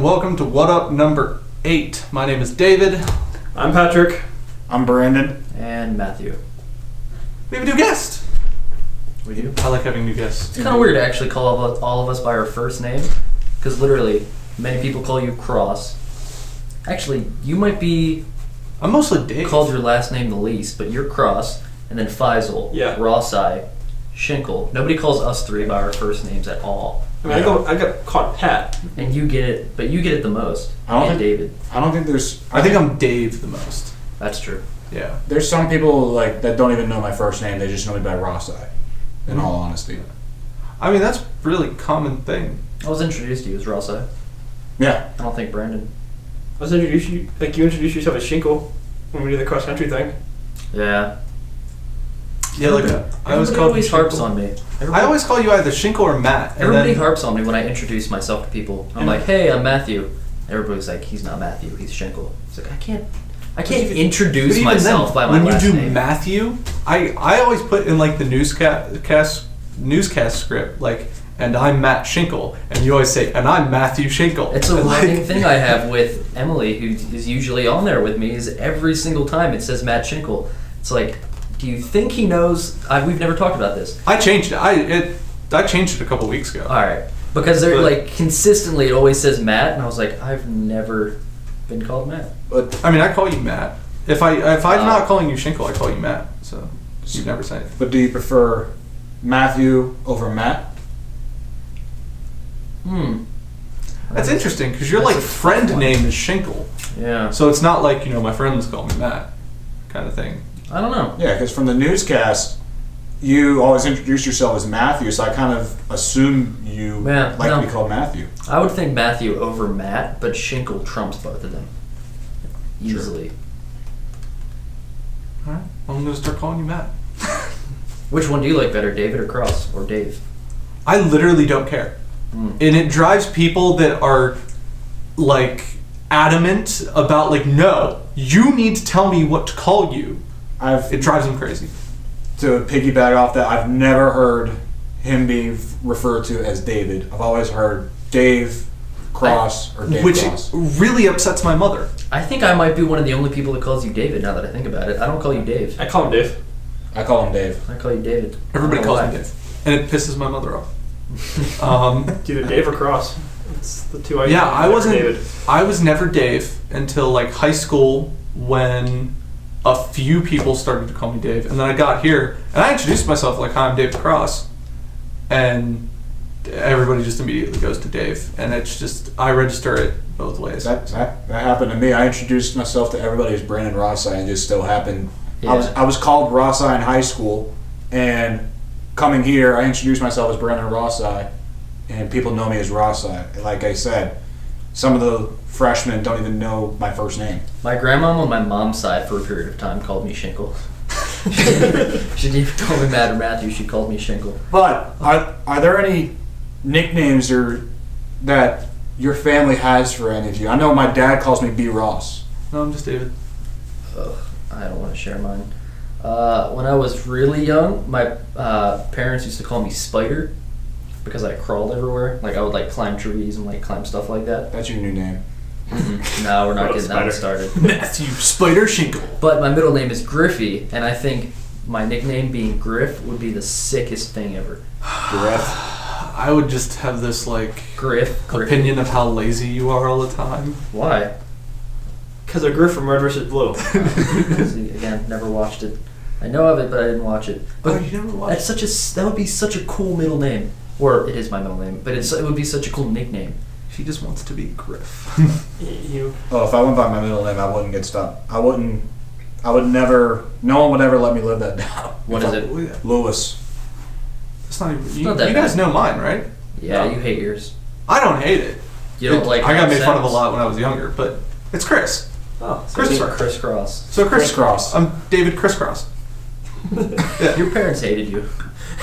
welcome to WUDuP number 8. My name is David. I'm Patrick. I'm Brandon. And Matthew. We have a new guest. We do? I like having new guests. It's kind of weird to actually call all of us by our first name, because literally, many people call you Cross. Actually, you might be I'm mostly Dave. called your last name the least, but you're Cross, and then Faisal, Yeah. Rossai, Shinkle. Nobody calls us three by our first names at all. I mean, I got called Pat. And you get it, but you get it the most. I don't And think- David. I don't think there's. I think I'm Dave the most. That's true. Yeah. There's some people like that don't even know my first name. They just know me by Rossai. In all honesty. I mean, that's a really common thing. I was introduced to you as Rossai. Yeah. I don't think Brandon. I was introduced you, you introduced yourself as Shinkle when we did the cross country thing. Yeah. Yeah, like I always Everybody call always you harps Shinkle. on me. I always call you either Shinkle or Matt. and Everybody then- harps on me when I introduce myself to people. I'm like, hey, I'm Matthew. Everybody's like, he's not Matthew, he's Shinkle. It's like, I can't introduce But even myself then, by my when last you do name. Matthew, I always put in like the newscast script, like, and I'm Matt Shinkle, and you always say, and I'm Matthew Shinkle. It's a And, running thing I have with Emily, who is usually on there with me, is every single time it says Matt Shinkle. It's like, do you think he knows? We've never talked about this. I changed it. I changed it a couple weeks ago. All right. Because they're But- like, consistently it always says Matt, and I was like, I've never been called Matt. But I mean, I call you Matt. If I'm not calling you Shinkle, I call you Matt. So you've never said anything. but do you prefer Matthew over Matt? That's interesting because your That's like a tough friend one. name is Shinkle, Yeah. so it's not like my friends call me Matt, kind of thing. I don't know. Yeah, because from the newscast, you always introduce yourself as Matthew, so I kind of assume you Yeah, like no. to be called Matthew. I would think Matthew over Matt, but Shinkle trumps both of them. Easily. All right, well, I'm gonna start calling you Matt. Which one do you like better, David or Cross or Dave? I literally don't care, and it drives people that are like adamant about like, no, you need to tell me what to call you. It drives them crazy. To piggyback off that, I've never heard him be referred to as David. I've always heard Dave Cross or Dave Which Cross. really upsets my mother. I think I might be one of the only people that calls you David now that I think about it. I don't call you Dave. I call him Dave. I call him Dave. I call you David. Everybody I don't know calls me why. Dave, and it pisses my mother off. It's either Dave or Cross. It's the two I Yeah, I wasn't. David. I was never Dave until like high school when a few people started to call me Dave, and then I got here and I introduced myself like, "Hi, I'm David Cross," and everybody just immediately goes to Dave, and it's just I register it both ways. That happened to me. I introduced myself to everybody as Brandon Rossai, and it just still happened. I was called Rossai in high school, and coming here, I introduced myself as Brandon Rossai, and people know me as Rossai. Like I said, some of the freshmen don't even know my first name. My grandmom on my mom's side for a period of time called me Shinkle. She didn't even call me Matt or Matthew. She called me Shinkle. But are there any nicknames that your family has for any of you? I know my dad calls me B. Ross. No, I'm just David. Ugh, I don't want to share mine. When I was really young, my parents used to call me Spider because I crawled everywhere. Like I would like climb trees and like climb stuff like that. That's your new name. No, we're not What a getting that one spider. started. Matthew Spider Shinkle. But my middle name is Griffey, and I think my nickname being Griff would be the sickest thing ever. Griff. I would just have this like Griff. opinion of how lazy you are all the time. Why? Because of Griff from Red vs. Blue. See, again, never watched it. I know of it, but I didn't watch it. But Oh, you never watched? that would be such a cool middle name. Or it is my middle name, but it would be such a cool nickname. She just wants to be Griff. You. Oh, if I went by my middle name, I wouldn't get stopped. I would never. No one would ever let me live that down. What is it? Lewis. It's not even. You, not that you guys bad. know mine, right? Yeah, No. you hate yours. I don't hate it. You don't like. I how got it made fun of a sounds? lot when I was younger, but it's Chris. Oh, so Christopher. Crisscross. So Crisscross. I'm David Crisscross. Yeah. Your parents hated you.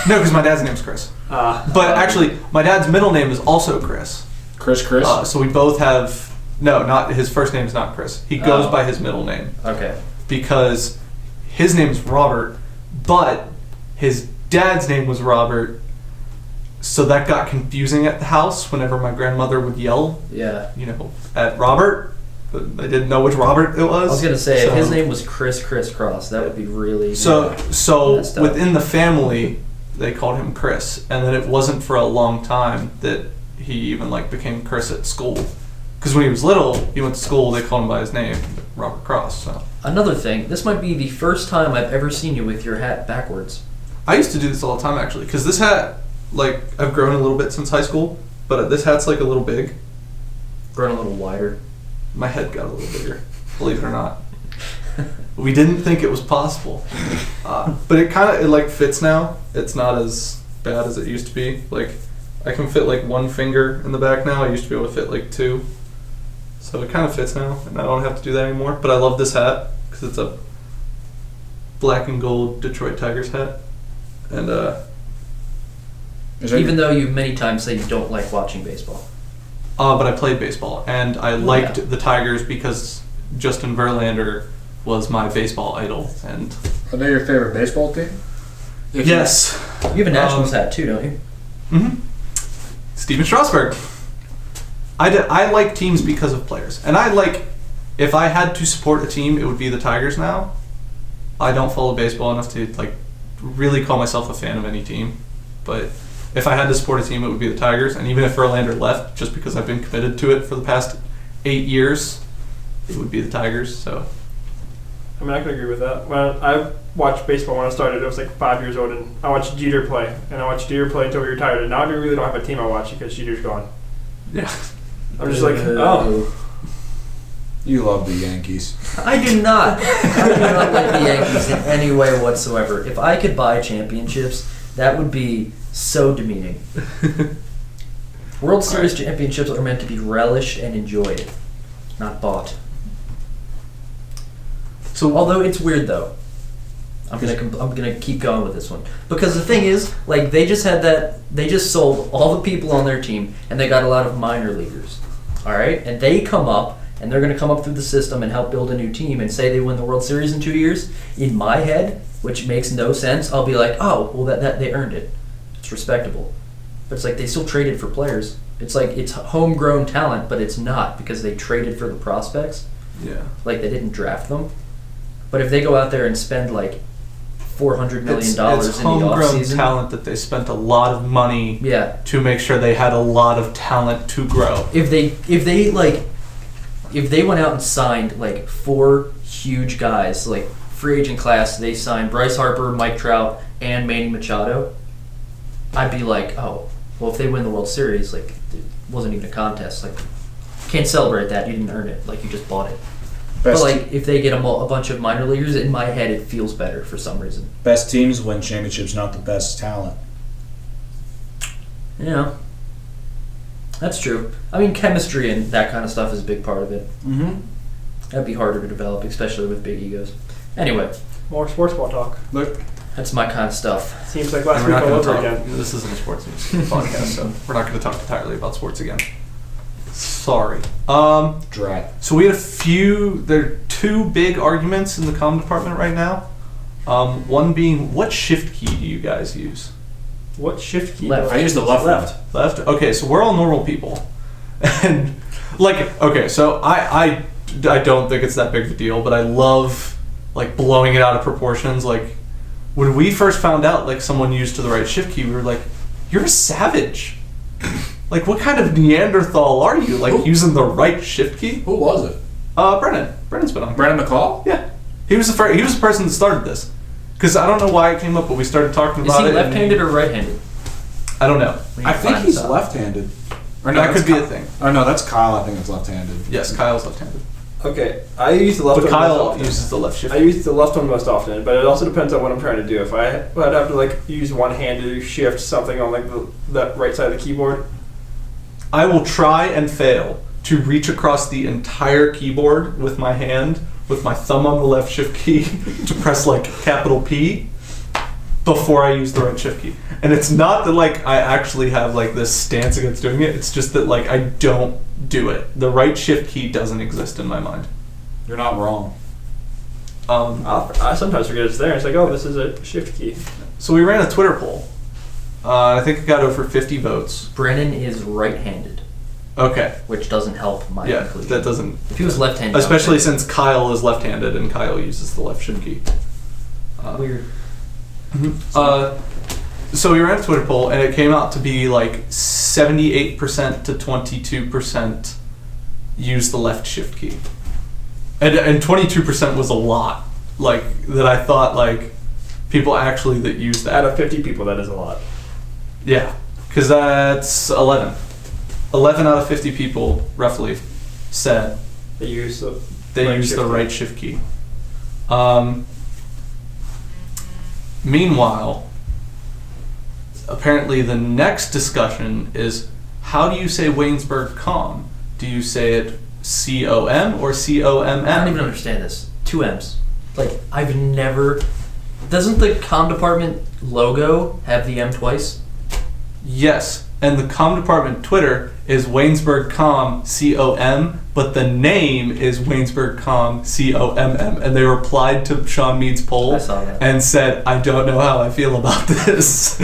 No, because my dad's name's Chris. But actually, my dad's middle name is also Chris. Chris. So we both have. No, not his first name is not Chris. He goes Oh. by his middle name Okay. because his name's Robert, but his dad's name was Robert, so that got confusing at the house whenever my grandmother would yell, Yeah. at Robert. But I didn't know which Robert it was. I was gonna say so, if his name was Chris Cross, that would be really So messed up. within the family, they called him Chris, and then it wasn't for a long time that he even became Chris at school. Because when he was little, he went to school. They called him by his name, Robert Cross. So Another thing, this might be the first time I've ever seen you with your hat backwards. I used to do this all the time actually, because this hat, I've grown a little bit since high school, but this hat's a little big. Grown a little wider. My head got a little bigger, believe it or not. We didn't think it was possible, but it kind of fits now. It's not as bad as it used to be. I can fit one finger in the back now. I used to be able to fit two, so it kind of fits now, and I don't have to do that anymore. But I love this hat because it's a black and gold Detroit Tigers hat, and Even though you many times say you don't like watching baseball. but I played baseball, and I liked the Tigers because Justin Verlander was my baseball idol, and Are they your favorite baseball team? yes. You have a Nationals hat too, don't you? Mm-hmm. Steven Strasburg. I like teams because of players. And if I had to support a team, it would be the Tigers now. I don't follow baseball enough to really call myself a fan of any team. But if I had to support a team, it would be the Tigers. And even if Verlander left, just because I've been committed to it for the past 8 years, it would be the Tigers. So I mean, I can agree with that. When I watched baseball when I started, I was 5 years old, and I watched Jeter play. And I watched Jeter play until we retired. And now I really don't have a team I watch because Jeter's gone. yeah. I'm just oh. You love the Yankees. I do not. I do not like the Yankees in any way whatsoever. If I could buy championships, that would be so demeaning. World Series championships are meant to be relished and enjoyed, not bought. So Although it's weird though. I'm gonna keep going with this one because the thing is, they just sold all the people on their team and they got a lot of minor leaguers, all right, and they come up and they're gonna come up through the system and help build a new team and say they win the World Series in 2 years. In my head, which makes no sense, I'll be like, oh, well that they earned it, it's respectable, but it's they still traded for players. It's it's homegrown talent, but it's not because they traded for the prospects. yeah. They didn't draft them. But if they go out there and spend $400 million It's in the homegrown offseason, talent that they spent a lot of money to make sure they had a lot of talent to grow. if they went out and signed 4 huge guys, free agent class, they signed Bryce Harper, Mike Trout, and Manny Machado, I'd be oh, well, if they win the World Series, it wasn't even a contest. Can't celebrate that. You didn't earn it. You just bought it. Best But if they get a bunch of minor leaguers, in my head it feels better for some reason. best teams win championships, not the best talent. Yeah, that's true. I mean, chemistry and that kind of stuff is a big part of it. Mm-hmm. That'd be harder to develop, especially with big egos. Anyway, More sports ball talk. Look, that's my kind of stuff. Seems like last We're week not all gonna over talk. again. This isn't a sports news podcast, so we're not going to talk entirely about sports again. Sorry. drat. So we had there are 2 big arguments in the comm department right now. One being, what shift key do you guys use? What shift key? Left. I use the left one. Left? Okay, so we're all normal people. And, okay, so I don't think it's that big of a deal, but I love, blowing it out of proportions. When we first found out, someone used to the right shift key, we were like, you're a savage. What kind of Neanderthal are you? Using the right shift key? Who was it? Brennan. Brennan's been on. Brendan McCall? Yeah. He was the person that started this. Because I don't know why it came up, but we started talking Is about it. he left-handed or right-handed? I don't know. I think he's left-handed. Or That that's could be a Ky- thing. Oh no, that's Kyle. I think it's left-handed. Yes, Kyle's left-handed. Okay, I use the left But one most Kyle often. uses the left shift. I use the left one most often, but it also depends on what I'm trying to do. If I'd have to use one hand to shift something on the right side of the keyboard. I will try and fail to reach across the entire keyboard with my hand, with my thumb on the left shift key, to press capital P before I use the right shift key. And it's not that I actually have this stance against doing it. It's just that I don't do it. The right shift key doesn't exist in my mind. You're not wrong. I sometimes forget it's there. It's oh, this is a shift key. So we ran a Twitter poll, I think it got over 50 votes. Brennan is right-handed, Okay. which doesn't help my Yeah, conclusion. that doesn't. If he was left-handed, Especially since Kyle is left-handed and Kyle uses the left shift key. weird. So we ran a Twitter poll, and it came out to be like 78% to 22% use the left shift key, and 22% was a lot. Like that, I thought like people actually that use that. Out of 50 people, that is a lot. Yeah, because that's 11. 11 out of 50 people roughly said They use the right shift key. Meanwhile, apparently the next discussion is how do you say Waynesburg Com? Do you say it C-O-M or C-O-M-M? I don't even understand this. 2 M's. Like, I've never... Doesn't the comm department logo have the M twice? Yes, and the comm department Twitter is Waynesburg Com C-O-M, but the name is Waynesburg Com C-O-M-M, and they replied to Sean Mead's poll I saw that. and said, I don't know how I feel about this.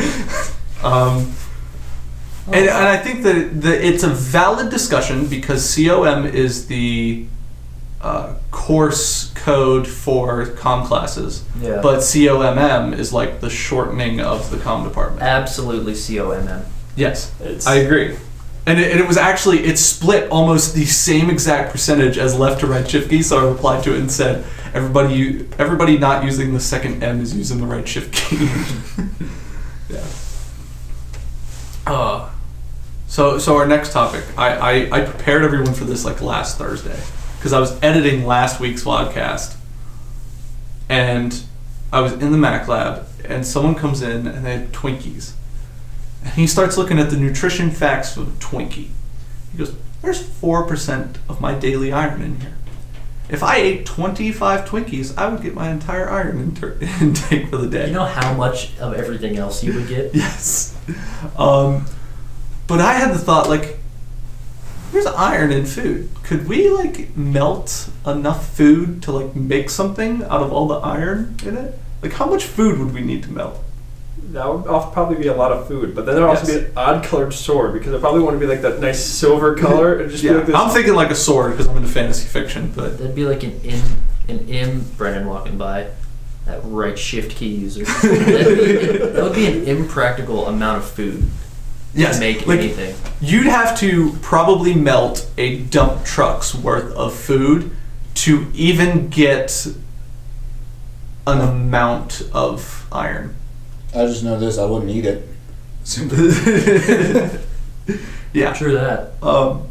And I think that it's a valid discussion because COM is the course code for comm classes, Yeah. but COMM is like the shortening of the comm department. Absolutely COMM. Yes, It's- I agree. And it was actually, it split almost the same exact percentage as left to right shift key, so I replied to it and said, everybody not using the second M is using the right shift key. Yeah. So our next topic, I prepared everyone for this like last Thursday because I was editing last week's vodcast, and I was in the Mac lab, and someone comes in and they had Twinkies, and he starts looking at the nutrition facts of a Twinkie. He goes, "There's 4% of my daily iron in here. If I ate 25 Twinkies, I would get my entire iron intake for the day." You know how much of everything else you would get? Yes. But I had the thought, like, there's iron in food. Could we, like, melt enough food to, like, make something out of all the iron in it? Like, how much food would we need to melt? That would probably be a lot of food, but then there would also Yes. be an odd colored sword because I probably want to be like that nice silver color and just be Yeah, like this. I'm thinking like a sword because I'm into fantasy fiction, but That'd be like an M Brennan walking by, that right shift key user. That would be an impractical amount of food yes, to make like, anything. you'd have to probably melt a dump truck's worth of food to even get an amount of iron. I just know this, I wouldn't eat it. Yeah. True that. And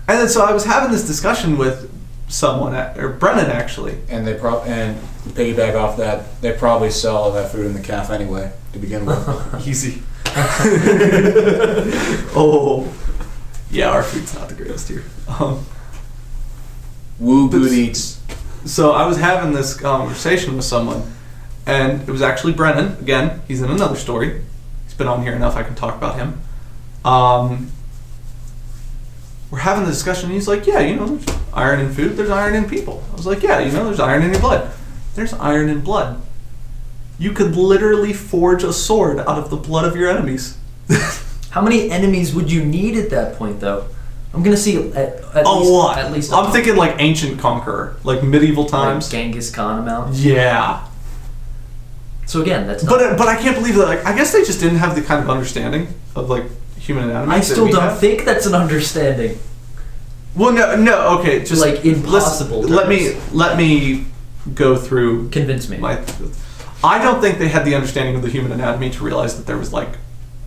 then so I was having this discussion with someone, or Brennan actually. And they and to piggyback off that, they probably sell that food in the calf anyway to begin with. Easy. Oh, yeah, our food's not the greatest here. Woo good eats. So I was having this conversation with someone, and it was actually Brennan. Again, he's in another story. He's been on here enough, I can talk about him. We're having the discussion, and he's like, yeah, you know, there's iron in food, there's iron in people. I was like, yeah, you know, there's iron in your blood. There's iron in blood. You could literally forge a sword out of the blood of your enemies. How many enemies would you need at that point, though? I'm gonna see at lot. At least I'm thinking like ancient conqueror, like medieval times. like Genghis Khan amount. Yeah. So again, that's not, But I can't believe that. Like, I guess they just didn't have the kind of understanding of like human anatomy. I that still we don't have. think that's an understanding. Well, no, okay, just Like, impossible Let terms. me go through Convince me. I don't think they had the understanding of the human anatomy to realize that there was like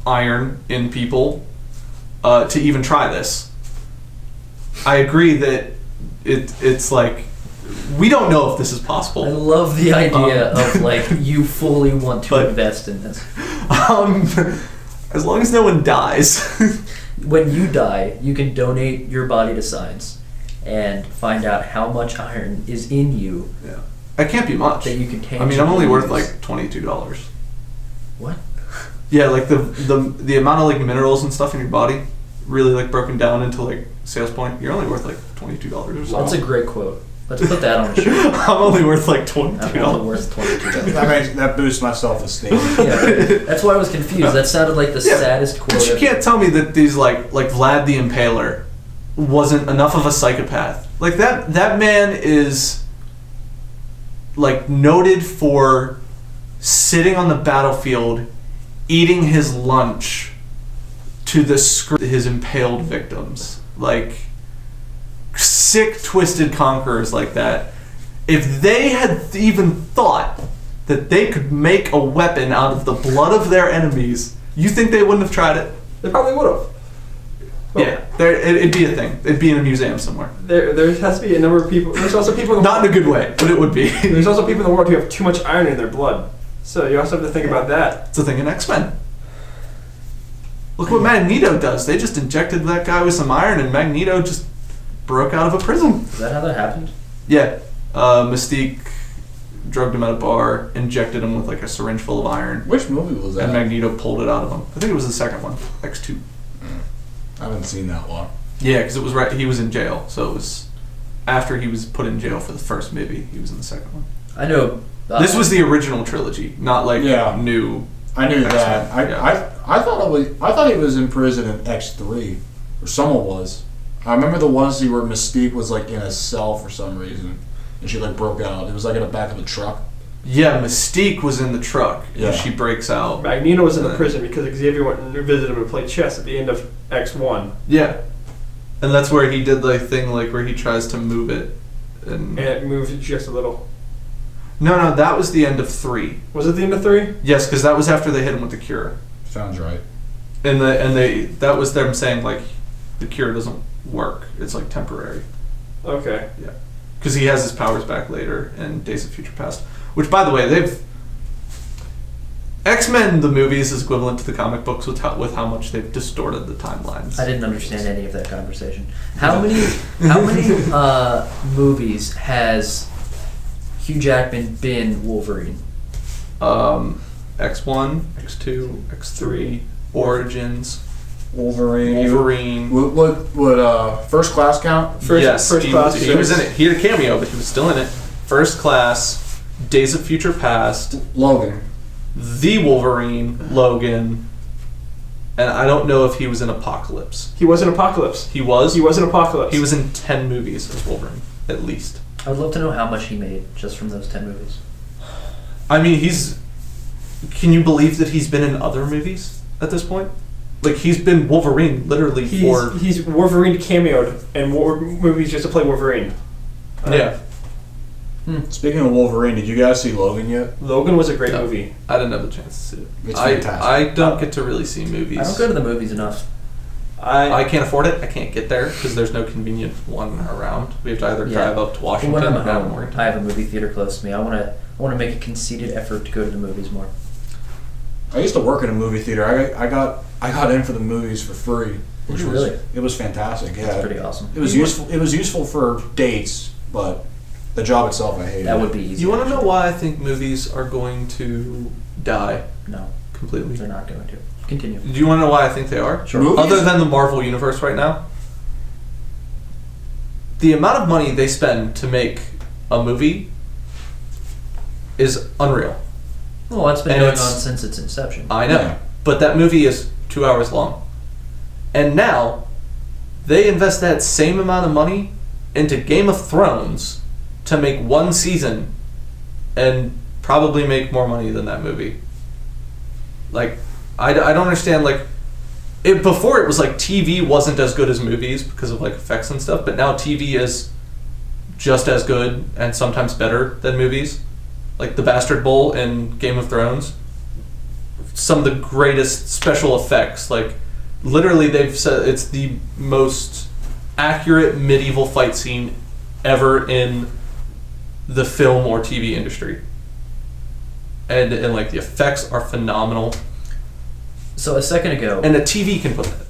iron in people to even try this. I agree that it's like we don't know if this is I possible. love the idea of like you fully want to But- invest in this. As long as no one dies. When you die, you can donate your body to science and find out how much iron is in you Yeah. It can't be much. that you can I mean, I'm only worth use. like $22. What? Yeah, like the amount of like minerals and stuff in your body, really like broken down into like sales point. You're only worth like $22 or That's something. a great quote. Let's put that on the shirt. I'm only worth like $22. I'm only worth $22. That boosts my self-esteem. Yeah, that's why I was confused. That sounded like the saddest quote. But you can't tell me that these like Vlad the Impaler wasn't enough of a psychopath. Like that man is like noted for sitting on the battlefield, eating his lunch to his impaled victims. Like sick, twisted conquerors like that. If they had even thought that they could make a weapon out of the blood of their enemies, you think they wouldn't have tried it? They probably would have. Yeah, it'd be a thing. It'd be in a museum somewhere. There has to be a number of people. There's also people in the Not in a good way, but it would be. There's also people in the world who have too much iron in their blood. So you also have to think about that. It's a thing in X-Men. Look what Magneto does. They just injected that guy with some iron, and Magneto just broke out of a prison. Is that how that happened? Yeah. Mystique drugged him at a bar, injected him with like a syringe full of iron. Which movie was that? And Magneto pulled it out of him. I think it was the second one, X2. I haven't seen that one. Yeah, because it was right. He was in jail, so it was after he was put in jail for the first movie. He was in the second one. I know. This was the original trilogy, not like new. I knew X-Men. that. Yeah. I thought he was in prison in X3, or someone was. I remember the ones where Mystique was like in a cell for some reason, and she like broke out. It was like in the back of the truck. Yeah, Mystique was in the truck, Yeah. and she breaks out. Magneto was in the prison because Xavier went and visited him to play chess at the end of X1. Yeah, and that's where he did the thing like where he tries to move it, And it moved just a little. No, that was the end of 3. Was it the end of 3? Yes, because that was after they hit him with the cure, Sounds right. and that was them saying like the cure doesn't work. It's like temporary. Okay. Yeah, because he has his powers back later in Days of Future Past. Which, by the way, X-Men the movies is equivalent to the comic books with how much they've distorted the timelines. I didn't understand any of that conversation. How many movies has Hugh Jackman been Wolverine? X1, X2, X3, Origins, Wolverine. Would First Class count? Yes, First Class. he was in it. He had a cameo, but he was still in it. First Class, Days of Future Past, Logan. The Wolverine, Logan, and I don't know if he was in Apocalypse. He was in Apocalypse. He was? He was in Apocalypse. He was in 10 movies as Wolverine, at least. I would love to know how much he made just from those 10 movies. I mean, can you believe that he's been in other movies at this point? Like, he's been Wolverine literally He's Wolverine cameoed in movies just to play Wolverine. Yeah. Speaking of Wolverine, did you guys see Logan yet? Logan was a great No. movie. I didn't have the chance to see it. It's fantastic. I don't get to really see movies. I don't go to the movies enough. I can't afford it. I can't get there because there's no convenient one around. We have to either drive up to Washington When I'm or at down home, Morganton. I have a movie theater close to me. I want to make a conceited effort to go to the movies more. I used to work in a movie theater. I got in for the movies for free, which Did you was really? It was fantastic. Yeah, That's pretty awesome. It was useful. It was useful for dates, but the job itself I hated. That would be easy. You want to know actually. why I think movies are going to die No, completely? they're not going to. Continue. Do you want to know why I think they are? Sure. Movies? Other than the Marvel Universe right now, the amount of money they spend to make a movie is unreal. Well, that's been And going on it's- since its inception. I know. Yeah. But that movie is 2 hours long. And now, they invest that same amount of money into Game of Thrones to make one season and probably make more money than that movie. Like, I don't understand, like, before it was like TV wasn't as good as movies because of like effects and stuff, but now TV is just as good and sometimes better than movies. Like the Bastard Bowl in Game of Thrones, some of the greatest special effects. Like literally, they've said it's the most accurate medieval fight scene ever in the film or TV industry, and like the effects are phenomenal. So a second ago, And a TV can put that.